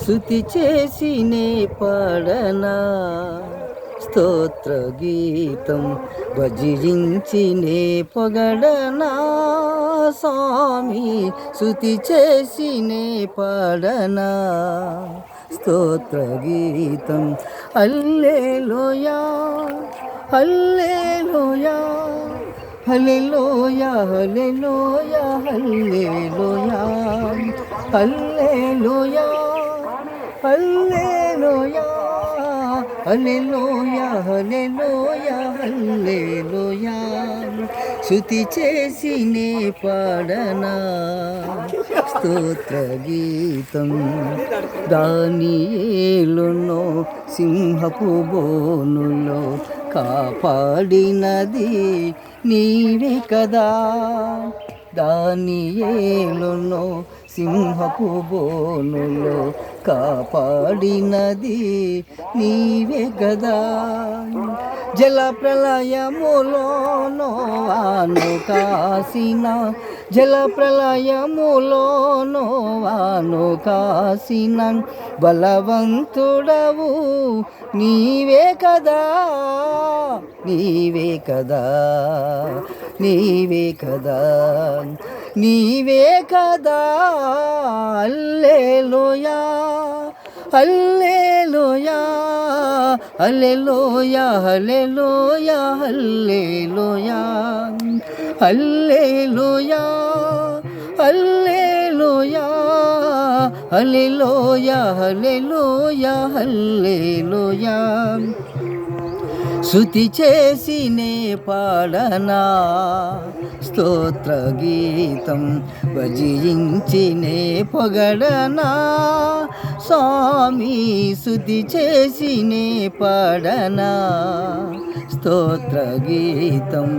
స్తుతి చేసినే పాడనా స్తోత్ర గీతం భజించినే పొగడనా స్వామి స్తుతి చేసినే పాడనా స్తోత్ర గీతం హల్లెలూయా హల్లెలూయా హల్లెలూయా హల్లెలూయా హల్లెలూయా హల్లెలూయా హల్లెలూయా హల్లెలూయా హల్లెలూయా హల్లెలూయా స్తుతి చేసినే పాడనా స్తోత్ర గీతం దానియేలును సింహపు బోనులో కాపాడినది నీవే కదా దానియేలును సింహపు బోనులో కాపాడినది నీవే గదా జల ప్రళయములోనో వాను కాసిన జల ప్రళయములోనో వాను కాసిన బలవంతుడవు నీవే కదా నీవే కదా నీవే కదా నీవే కదా హల్లెలూయా హల్లెలూయా హల్లెలూయా హల్లెలూయా హల్లెలూయా హల్లెలూయా హల్లెలూయా హల్లెలూయా హల్లెలూయా హల్లెలూయా స్తుతి చేసినే పాడనా స్తోత్ర గీతం భజించినే పొగడనా స్వామి స్తుతి చేసినే పాడనా స్తోత్ర గీతం